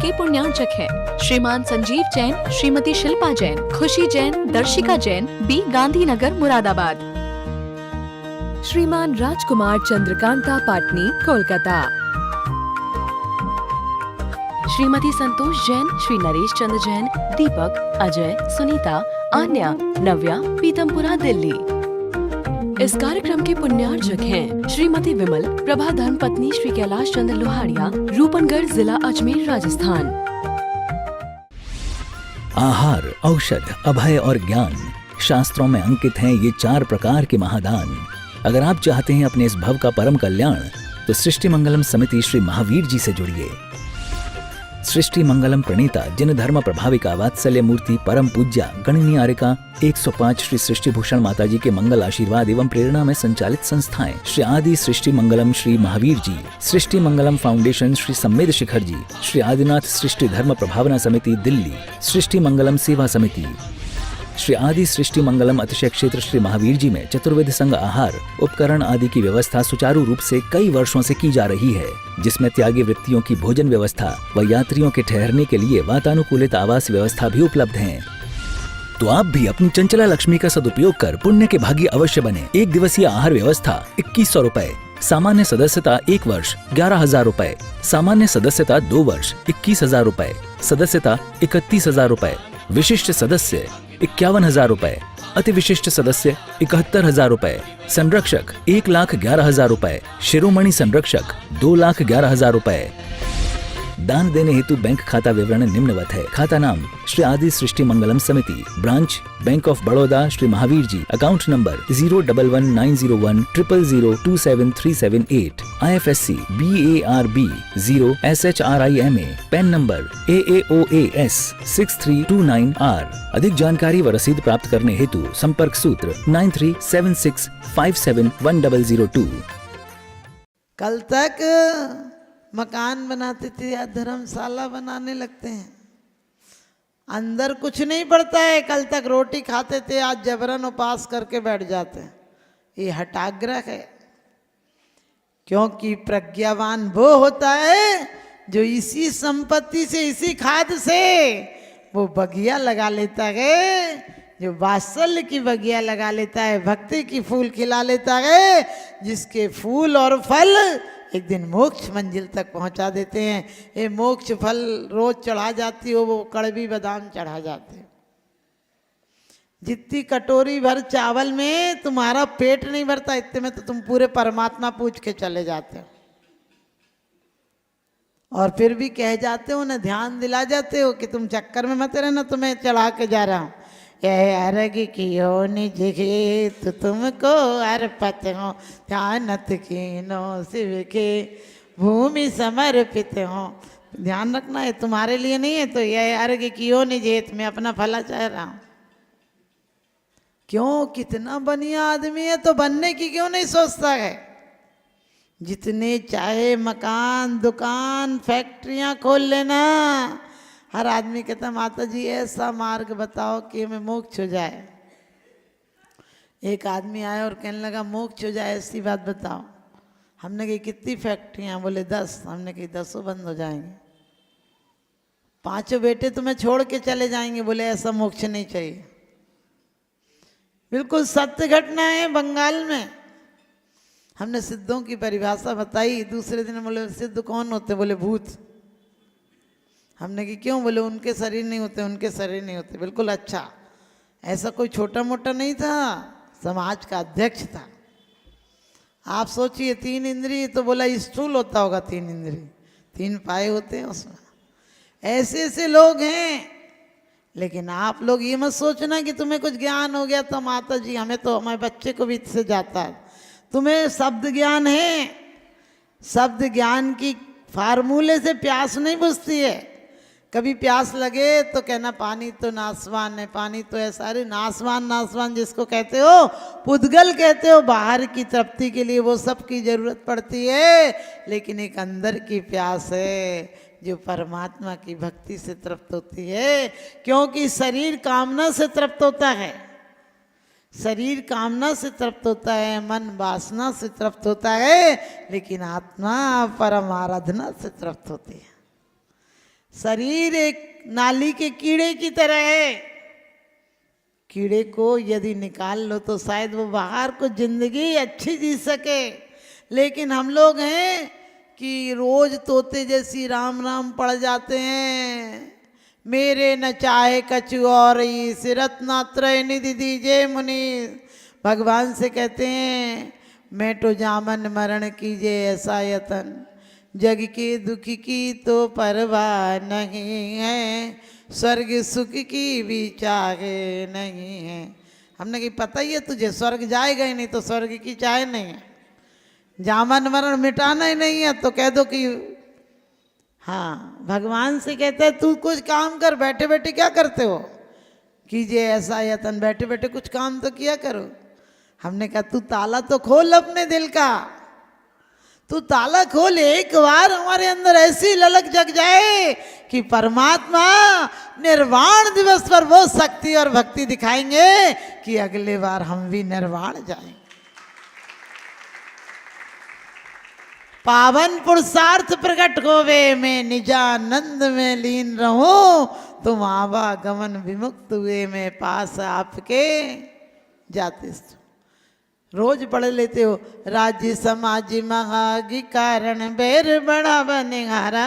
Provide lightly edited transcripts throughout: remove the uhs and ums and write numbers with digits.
के पुण्यार्चक हैं श्रीमान संजीव जैन, श्रीमती शिल्पा जैन, खुशी जैन, दर्शिका जैन, बी गांधीनगर, मुरादाबाद। श्रीमान राजकुमार चंद्रकांता पाटनी, कोलकाता। श्रीमती संतोष जैन, श्री नरेश चंद्र जैन, दीपक, अजय, सुनीता, आन्या, नव्या, पीतमपुरा, दिल्ली। इस कार्यक्रम के पुण्यार्चक हैं श्रीमती विमल, प्रभा धर्म पत्नी श्री कैलाश चंद्र लोहाड़िया, रूपनगढ़, जिला अजमेर, राजस्थान। आहार, औषध, अभय और ज्ञान, शास्त्रों में अंकित हैं ये 4 प्रकार के महादान। अगर आप चाहते हैं अपने इस भव का परम कल्याण, तो सृष्टि मंगलम समिति श्री महावीर जी से जुड़िए। सृष्टि मंगलम प्रणेता, जिन धर्म प्रभाविका, वात्सल्य मूर्ति, परम पूज्या गणनीयारिका 105 श्री सृष्टि भूषण माता जी के मंगल आशीर्वाद एवं प्रेरणा में संचालित संस्थाएं श्री आदि सृष्टि मंगलम श्री महावीर जी, सृष्टि मंगलम फाउंडेशन श्री सम्मेद शिखर जी, श्री आदिनाथ सृष्टि धर्म प्रभावना समिति दिल्ली, सृष्टि मंगलम सेवा समिति, श्री आदि सृष्टि मंगलम अतिशय क्षेत्र श्री महावीर जी में चतुर्वेद संघ आहार उपकरण आदि की व्यवस्था सुचारू रूप से कई वर्षों से की जा रही है, जिसमें त्यागी वृत्तियों की भोजन व्यवस्था व यात्रियों के ठहरने के लिए वातानुकूलित आवास व्यवस्था भी उपलब्ध है। तो आप भी अपनी चंचला लक्ष्मी का सदुपयोग कर पुण्य के भागी अवश्य बने। 1 दिवसीय आहार व्यवस्था 2100 रुपए, सामान्य सदस्यता 1 वर्ष 11,000 रुपए, सामान्य सदस्यता 2 वर्ष 21,000 रुपए, सदस्यता 31,000 रुपए, विशिष्ट सदस्य 51,000 रुपए, अति विशिष्ट सदस्य 71,000 रुपए, संरक्षक 1,11,000 रुपए, शिरोमणि संरक्षक 2,11,000 रुपए। दान देने हेतु बैंक खाता विवरण निम्नवत है। खाता नाम श्री आदि Srishti Mangalam Samiti, branch bank of Baroda Shri Mahavir ji, account number 0119010027378, IFSC BARB 0SHRIMA, PAN number AAOAS 6329R। अधिक जानकारी व रसीद प्राप्त करने हेतु संपर्क सूत्र 9376571002। कल तक मकान बनाते थे या धर्मशाला बनाने लगते हैं, अंदर कुछ नहीं पड़ता है। कल तक रोटी खाते थे, आज जबरन उपास करके बैठ जाते हैं। ये हठाग्रह है, क्योंकि प्रज्ञावान वो होता है जो इसी संपत्ति से, इसी खाद से वो बगिया लगा लेता है, जो वात्सल्य की बगिया लगा लेता है, भक्ति की फूल खिला लेता है, जिसके फूल और फल एक दिन मोक्ष मंजिल तक पहुंचा देते हैं। ये मोक्ष फल रोज चढ़ा जाती हो, वो कड़वी बादाम चढ़ा जाते हैं। जितनी कटोरी भर चावल में तुम्हारा पेट नहीं भरता, इतने में तो तुम पूरे परमात्मा पूछ के चले जाते हो। और फिर भी कह जाते हो ना, ध्यान दिला जाते हो कि तुम चक्कर में मत रहना, तुम्हें चढ़ा के जा रहा हूँ। यह अर्घ कियो निज हेतु तुमको अर्पित हो, ध्यानत कीनो शिव के भूमि समर्पित हो। ध्यान रखना है, तुम्हारे लिए नहीं है। तो यह अर्घ कियो निज हेतु, मैं अपना भला चाह रहा हूँ। क्यों? कितना बढ़िया आदमी है, तो बनने की क्यों नहीं सोचता है? जितने चाहे मकान, दुकान, फैक्ट्रियां खोल लेना। हर आदमी कहता माता जी ऐसा मार्ग बताओ कि हमें मोक्ष हो जाए। एक आदमी आया और कहने लगा मोक्ष हो जाए ऐसी बात बताओ। हमने कही कितनी फैक्ट्रियां? बोले 10। हमने कही 10 बंद हो जाएंगे। 5 बेटे तुम्हें छोड़ के चले जाएंगे। बोले ऐसा मोक्ष नहीं चाहिए। बिल्कुल सत्य घटना है बंगाल में। हमने सिद्धों की परिभाषा बताई। दूसरे दिन बोले सिद्ध कौन होते? बोले भूत। हमने कि क्यों? बोले उनके शरीर नहीं होते, उनके शरीर नहीं होते। बिल्कुल अच्छा। ऐसा कोई छोटा मोटा नहीं था, समाज का अध्यक्ष था। आप सोचिए 3 इंद्रिय, तो बोला स्थूल होता होगा 3 इंद्रिय, 3 पाए होते हैं उसमें। ऐसे ऐसे लोग हैं। लेकिन आप लोग ये मत सोचना कि तुम्हें कुछ ज्ञान हो गया तो माता जी हमें तो, हमारे बच्चे को भी इससे जाता है। तुम्हें शब्द ज्ञान है। शब्द ज्ञान की फार्मूले से प्यास नहीं बुझती है। कभी प्यास लगे तो कहना पानी तो नासवान है, पानी तो ऐसा। अरे नासवान, नासवान जिसको कहते हो, पुद्गल कहते हो। बाहर की तृप्ति के लिए वो सब की जरूरत पड़ती है, लेकिन एक अंदर की प्यास है जो परमात्मा की भक्ति से तृप्त होती है। क्योंकि शरीर कामना से तृप्त होता है, शरीर कामना से तृप्त होता है, मन वासना से तृप्त होता है, लेकिन आत्मा परम आराधना से तृप्त होती है। शरीर एक नाली के कीड़े की तरह है। कीड़े को यदि निकाल लो तो शायद वो बाहर को जिंदगी अच्छी जी सके, लेकिन हम लोग हैं कि रोज तोते जैसी राम राम पड़ जाते हैं। मेरे न चाहे कछु और सिरत नात्रय निधि दीजे मुनि। भगवान से कहते हैं मैं तो जामन मरण कीजिए ऐसा यतन, जग के दुख की तो परवाह नहीं है, स्वर्ग सुख की भी चाहे नहीं है। हमने कही पता ही है तुझे, स्वर्ग जाएगा ही नहीं तो स्वर्ग की चाहे नहीं है, जामन मरण मिटाना ही नहीं है तो कह दो कि हाँ। भगवान से कहते हैं तू कुछ काम कर, बैठे बैठे क्या करते हो, कीजिए ऐसा यतन, बैठे बैठे कुछ काम तो किया करो। हमने कहा तू ताला तो खोल अपने दिल का, तू ताला खोल, एक बार हमारे अंदर ऐसी ललक जग जाए कि परमात्मा निर्वाण दिवस पर वो शक्ति और भक्ति दिखाएंगे कि अगले बार हम भी निर्वाण जाएंगे। पावन पुरुषार्थ प्रकट होवे, मैं निजानंद में लीन रहूं, तुम आवागमन विमुक्त हुए, मैं पास आपके जाते। रोज पढ़ लेते हो, राज्य समाज महागी कारण बैर बड़ा बनिहारा,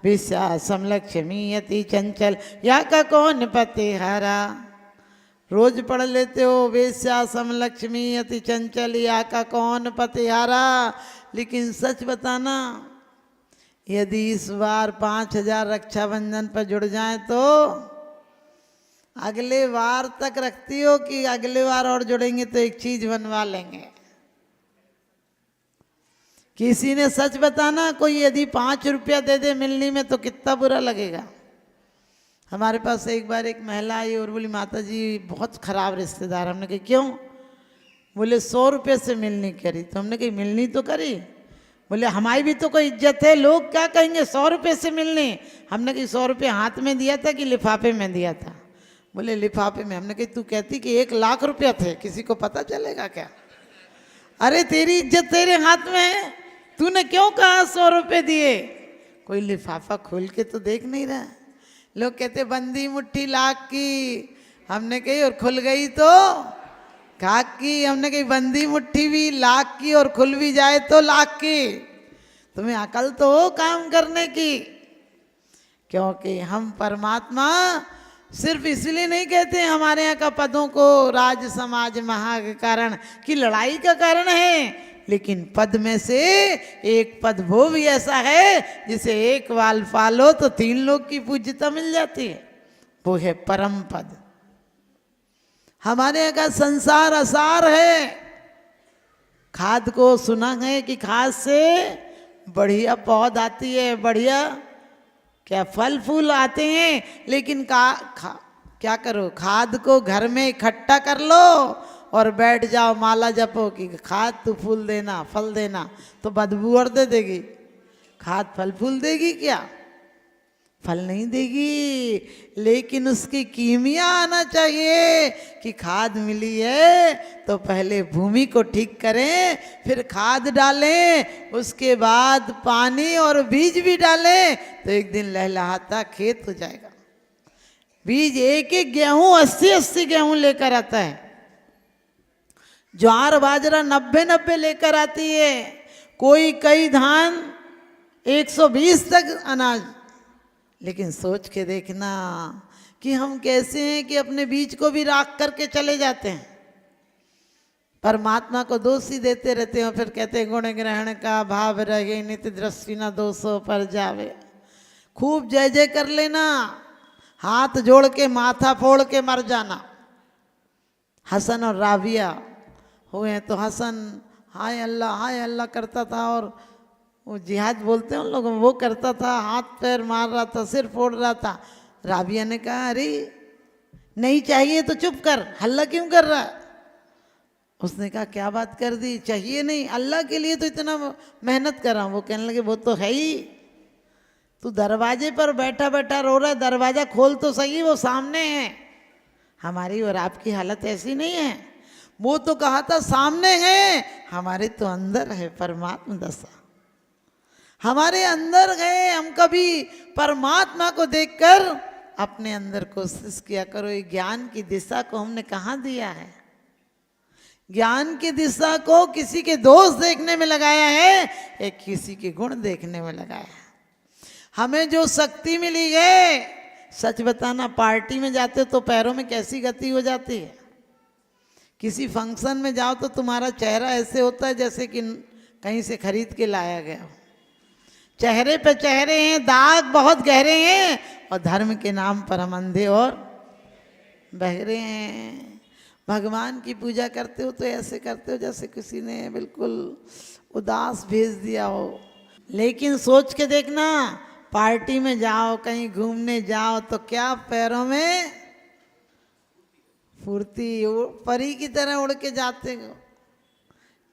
विश्वासम लक्ष्मी अति चंचल या का कौन पति हारा। रोज पढ़ लेते हो, वेश्यासम लक्ष्मी अति चंचल या का कौन पति हारा। लेकिन सच बताना, यदि इस बार 5000 रक्षाबंधन पर जुड़ जाए तो अगले बार तक रखती हो कि अगले बार और जुड़ेंगे तो एक चीज बनवा लेंगे। किसी ने सच बताना, कोई यदि 5 रुपया दे दे मिलनी में तो कितना बुरा लगेगा। हमारे पास एक बार एक महिला आई और बोली माता जी बहुत खराब रिश्तेदार। हमने कही क्यों? बोले 100 रुपये से मिलनी करी। तो हमने कही मिलनी तो करी, बोले हमारी भी तो कोई इज्जत है, लोग क्या कहेंगे 100 रुपये से मिलनी। हमने कही 100 रुपये हाथ में दिया था कि लिफाफे में दिया था? बोले लिफाफे में। हमने कही तू कहती कि 1 लाख रुपया थे, किसी को पता चलेगा क्या? अरे तेरी इज्जत तेरे हाथ में है, तूने क्यों कहा 100 रुपये दिए? कोई लिफाफा खोल के तो देख नहीं रहा। लोग कहते बंदी मुट्ठी लाख की। हमने कही और खुल गई तो खाक की। हमने कही बंदी मुट्ठी भी लाख की और खुल भी जाए तो लाख की। तुम्हें अकल तो हो काम करने की। क्योंकि हम परमात्मा सिर्फ इसलिए नहीं कहते हमारे यहाँ का पदों को राज समाज महा के कारण कि लड़ाई का कारण है, लेकिन पद में से एक पद वो भी ऐसा है जिसे एक बाल पालो तो 3 लोग की पूज्यता मिल जाती है, वो है परम पद। हमारे यहाँ का संसार असार है। खाद को सुना है कि खाद से बढ़िया पौध आती है, बढ़िया क्या फल फूल आते हैं, लेकिन क्या करो, खाद को घर में इकट्ठा कर लो और बैठ जाओ माला जपो कि खाद तू फूल देना फल देना, तो बदबू और दे देगी। खाद फल फूल देगी क्या? फल नहीं देगी। लेकिन उसकी कीमिया आना चाहिए कि खाद मिली है तो पहले भूमि को ठीक करें, फिर खाद डालें, उसके बाद पानी और बीज भी डालें, तो एक दिन लहलहाता खेत हो जाएगा। बीज एक एक गेहूं 80-80 गेहूं लेकर आता है, ज्वार बाजरा 90-90 लेकर आती है, कोई कई धान 120 तक अनाज। लेकिन सोच के देखना कि हम कैसे हैं कि अपने बीज को भी राख करके चले जाते हैं, परमात्मा को दोष ही देते रहते हैं। फिर कहते हैं गुण ग्रहण का भाव रहे नित्य दृष्टि न दोषों पर जावे। खूब जय जय कर लेना, हाथ जोड़ के माथा फोड़ के मर जाना। हसन और राबिया हुए तो हसन हाय अल्लाह करता था और वो जिहाद बोलते हैं उन लोग, वो करता था, हाथ पैर मार रहा था, सिर फोड़ रहा था। राबिया ने कहा अरे नहीं चाहिए तो चुप कर, हल्ला क्यों कर रहा है? उसने कहा क्या बात कर दी, चाहिए नहीं, अल्लाह के लिए तो इतना मेहनत कर रहा हूँ। वो कहने लगे वो तो है ही, तू दरवाजे पर बैठा बैठा रो रहा है, दरवाजा खोल तो सही, वो सामने है। हमारी और आपकी हालत ऐसी नहीं है। वो तो कहा था सामने है, हमारे तो अंदर है परमात्मा दशा। हमारे अंदर गए, हम कभी परमात्मा को देखकर अपने अंदर कोशिश किया करो। ये ज्ञान की दिशा को हमने कहाँ दिया है? ज्ञान की दिशा को किसी के दोष देखने में लगाया है या किसी के गुण देखने में लगाया है? हमें जो शक्ति मिली है, सच बताना, पार्टी में जाते हो तो पैरों में कैसी गति हो जाती है। किसी फंक्शन में जाओ तो तुम्हारा चेहरा ऐसे होता है जैसे कि कहीं से खरीद के लाया गया हो। चेहरे पे चेहरे हैं, दाग बहुत गहरे हैं, और धर्म के नाम पर हम अंधे और बहरे हैं। भगवान की पूजा करते हो तो ऐसे करते हो जैसे किसी ने बिल्कुल उदास भेज दिया हो। लेकिन सोच के देखना, पार्टी में जाओ, कहीं घूमने जाओ तो क्या पैरों में फुर्ती, परी की तरह उड़ के जाते हो।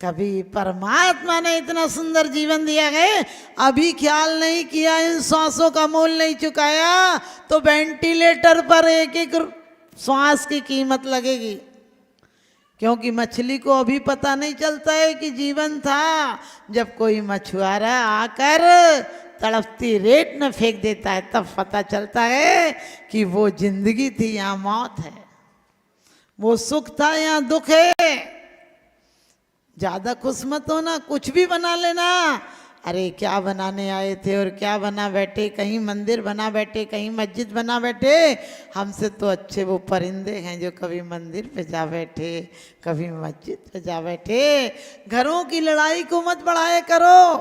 कभी परमात्मा ने इतना सुंदर जीवन दिया है, अभी ख्याल नहीं किया, इन श्वासों का मोल नहीं चुकाया तो वेंटिलेटर पर एक एक श्वास की कीमत लगेगी। क्योंकि मछली को अभी पता नहीं चलता है कि जीवन था। जब कोई मछुआरा आकर तड़पती रेत में फेंक देता है तब पता चलता है कि वो जिंदगी थी, यहाँ मौत है। वो सुख था, यहाँ दुख है। ज्यादा खुश मत होना, कुछ भी बना लेना। अरे क्या बनाने आए थे और क्या बना बैठे, कहीं मंदिर बना बैठे, कहीं मस्जिद बना बैठे। हमसे तो अच्छे वो परिंदे हैं जो कभी मंदिर पे जा बैठे, कभी मस्जिद पे जा बैठे। घरों की लड़ाई को मत बढ़ाया करो,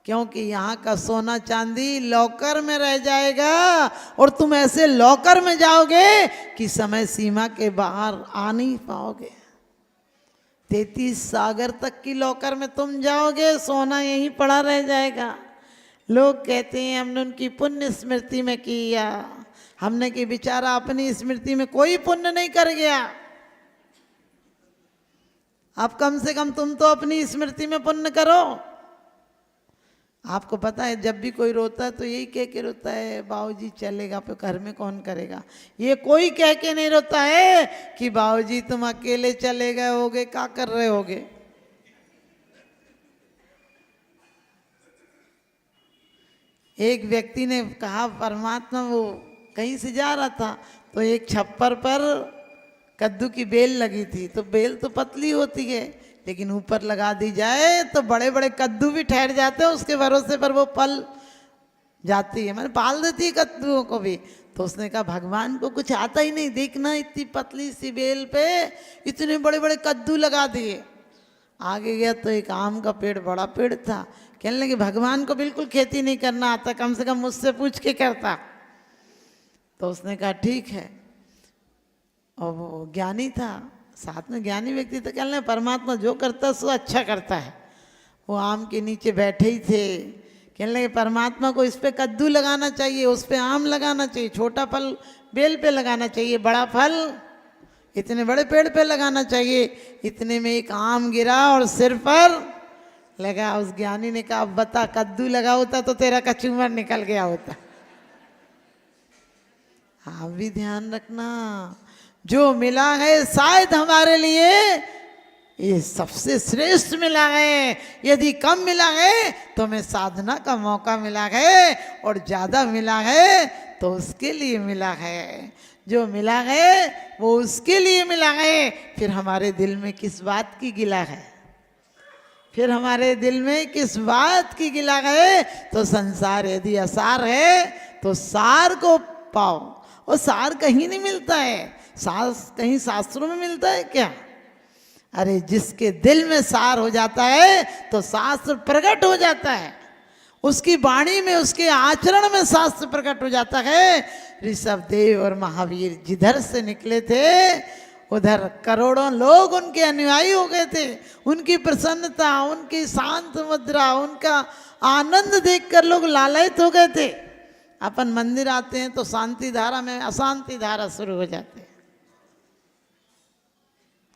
क्योंकि यहाँ का सोना चांदी लॉकर में रह जाएगा और तुम ऐसे लॉकर में जाओगे कि समय सीमा के बाहर आ नहीं पाओगे। 33 सागर तक की लॉकर में तुम जाओगे, सोना यहीं पड़ा रह जाएगा। लोग कहते हैं हमने उनकी पुण्य स्मृति में किया, हमने कि बेचारा अपनी स्मृति में कोई पुण्य नहीं कर गया। अब कम से कम तुम तो अपनी स्मृति में पुण्य करो। आपको पता है जब भी कोई रोता है तो यही कह के रोता है, बाबूजी चलेगा तो घर में कौन करेगा। ये कोई कह के नहीं रोता है कि बाबूजी तुम अकेले चले गए होगे, क्या कर रहे होगे। एक व्यक्ति ने कहा परमात्मा, वो कहीं से जा रहा था तो एक छप्पर पर कद्दू की बेल लगी थी। तो बेल तो पतली होती है, लेकिन ऊपर लगा दी जाए तो बड़े बड़े कद्दू भी ठहर जाते हैं, उसके भरोसे पर वो पल जाती है, मैंने पाल देती है कद्दुओं को भी। तो उसने कहा भगवान को कुछ आता ही नहीं, देखना इतनी पतली सी बेल पे इतने बड़े बड़े कद्दू लगा दिए। आगे गया तो एक आम का पेड़, बड़ा पेड़ था। कहने लगे भगवान को बिल्कुल खेती नहीं करना आता, कम से कम मुझसे पूछ के करता। तो उसने कहा ठीक है। और वो ज्ञानी था, साथ में ज्ञानी व्यक्ति तो कहने परमात्मा जो करता है सो अच्छा करता है। वो आम के नीचे बैठे ही थे, कहने लगे परमात्मा को इस पे कद्दू लगाना चाहिए, उस पे आम लगाना चाहिए, छोटा फल बेल पे लगाना चाहिए, बड़ा फल इतने बड़े पेड़ पे लगाना चाहिए। इतने में एक आम गिरा और सिर पर लगा। उस ज्ञानी ने कहा अब बता, कद्दू लगा होता तो तेरा कचूमर निकल गया होता। आप भी ध्यान रखना, जो मिला है शायद हमारे लिए ये सबसे श्रेष्ठ मिला है। यदि कम मिला है तो हमें साधना का मौका मिला है, और ज़्यादा मिला है तो उसके लिए मिला है। जो मिला है वो उसके लिए मिला है। फिर हमारे दिल में किस बात की गिला है, फिर हमारे दिल में किस बात की गिला है। तो संसार यदि असार है तो सार को पाओ, और सार कहीं नहीं मिलता है। सार कहीं शास्त्रों में मिलता है क्या? अरे जिसके दिल में सार हो जाता है तो शास्त्र प्रकट हो जाता है, उसकी वाणी में, उसके आचरण में शास्त्र प्रकट हो जाता है। ऋषभ देव और महावीर जिधर से निकले थे उधर करोड़ों लोग उनके अनुयायी हो गए थे। उनकी प्रसन्नता, उनकी शांत मुद्रा, उनका आनंद देखकर लोग लालायित हो गए थे। अपन मंदिर आते हैं तो शांति धारा में अशांति धारा शुरू हो जाती है।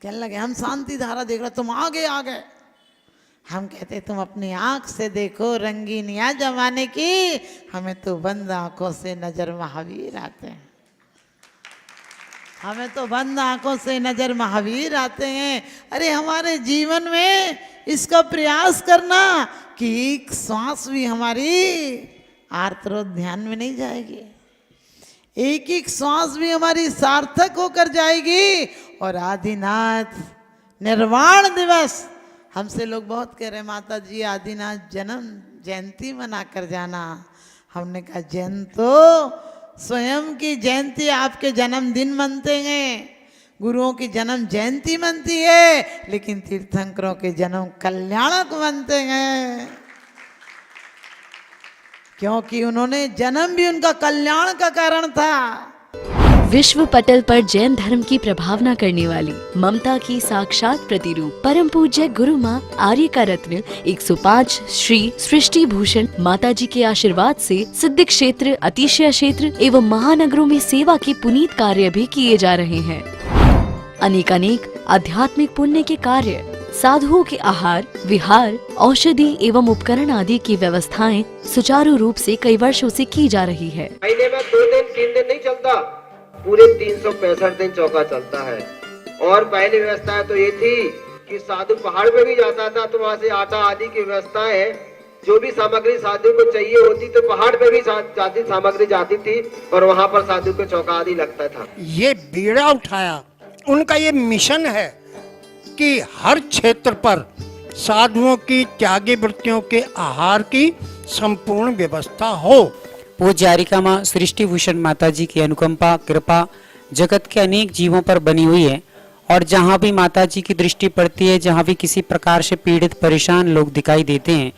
कहने लगे हम शांति धारा देख रहे, तुम आगे आ गए। हम कहते तुम अपनी आंख से देखो रंगीनिया जमाने की, हमें तो बंद आंखों से नजर महावीर आते हैं। हमें तो बंद आंखों से नजर महावीर आते हैं। अरे हमारे जीवन में इसका प्रयास करना, कि एक श्वास भी हमारी आर्तरोध ध्यान में नहीं जाएगी, एक एक श्वास भी हमारी सार्थक होकर जाएगी। और आदिनाथ निर्वाण दिवस हमसे लोग बहुत कह रहे हैं, माता जी आदिनाथ जन्म जयंती मना कर जाना। हमने कहा जैन तो स्वयं की जयंती आपके जन्मदिन मनते हैं, गुरुओं की जन्म जयंती मनती है, लेकिन तीर्थंकरों के जन्म कल्याणक मनते हैं, क्योंकि उन्होंने जन्म भी उनका कल्याण का कारण था। विश्व पटल पर जैन धर्म की प्रभावना करने वाली ममता की साक्षात प्रतिरूप परम पूज्य गुरु माँ आर्य का रत्न 105 श्री सृष्टि भूषण माता जी के आशीर्वाद से सिद्ध क्षेत्र, अतिशय क्षेत्र एवं महानगरों में सेवा के पुनीत कार्य भी किए जा रहे हैं। अनेक आध्यात्मिक पुण्य के कार्य, साधुओं के आहार, विहार, औषधि एवं उपकरण आदि की व्यवस्थाएं सुचारू रूप से कई वर्षों से की जा रही है। महीने में 2 दिन 3 दिन नहीं चलता, पूरे 365 दिन चौका चलता है। और पहली व्यवस्था तो ये थी कि साधु पहाड़ पे भी जाता था तो वहाँ से आटा आदि की व्यवस्था है, जो भी सामग्री साधु को चाहिए होती तो पहाड़ पे भी जाती सामग्री जाती थी और वहाँ पर साधु को चौका आदि लगता था। ये बीड़ा उठाया, उनका ये मिशन है कि हर क्षेत्र पर साधुओं की त्यागी वृत्तियों के आहार की संपूर्ण व्यवस्था हो। पूज्य आर्यिका माँ सृष्टि भूषण माता जी की अनुकंपा कृपा जगत के अनेक जीवों पर बनी हुई है और जहाँ भी माता जी की दृष्टि पड़ती है, जहाँ भी किसी प्रकार से पीड़ित परेशान लोग दिखाई देते हैं,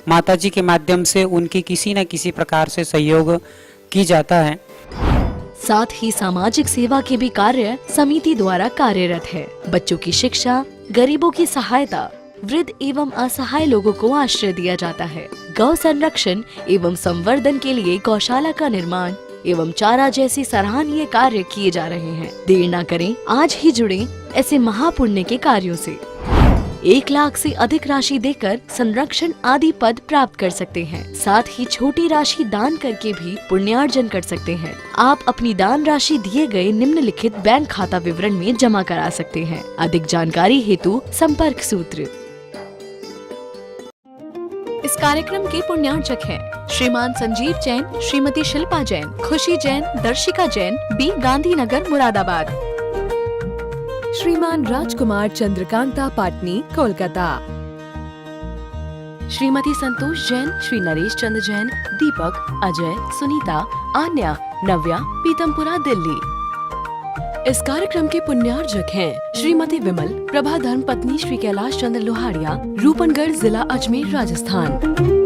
माता जी के माध्यम से उनकी किसी न किसी प्रकार से सहयोग की जाता है। साथ ही सामाजिक सेवा के भी कार्य समिति द्वारा कार्यरत है। बच्चों की शिक्षा, गरीबों की सहायता, वृद्ध एवं असहाय लोगों को आश्रय दिया जाता है। गौ संरक्षण एवं संवर्धन के लिए गौशाला का निर्माण एवं चारा जैसे सराहनीय कार्य किए जा रहे हैं। देर न करें, आज ही जुड़ें ऐसे महापुण्य के कार्यों से। 1 लाख से अधिक राशि देकर संरक्षण आदि पद प्राप्त कर सकते हैं। साथ ही छोटी राशि दान करके भी पुण्यार्जन कर सकते हैं। आप अपनी दान राशि दिए गए निम्नलिखित बैंक खाता विवरण में जमा करा सकते हैं। अधिक जानकारी हेतु संपर्क सूत्र। इस कार्यक्रम के पुण्यार्चक हैं श्रीमान संजीव जैन, श्रीमती शिल्पा जैन, खुशी जैन, दर्शिका जैन, बी गांधीनगर, मुरादाबाद। श्रीमान राजकुमार चंद्रकांता पाटनी, कोलकाता। श्रीमती संतोष जैन, श्री नरेश चंद्र जैन, दीपक, अजय, सुनीता, आन्या, नव्या, पीतमपुरा, दिल्ली। इस कार्यक्रम के पुण्यार्चक हैं श्रीमती विमल, प्रभा धर्म पत्नी, श्री कैलाश चंद्र लोहाड़िया, रूपनगढ़ जिला, अजमेर, राजस्थान।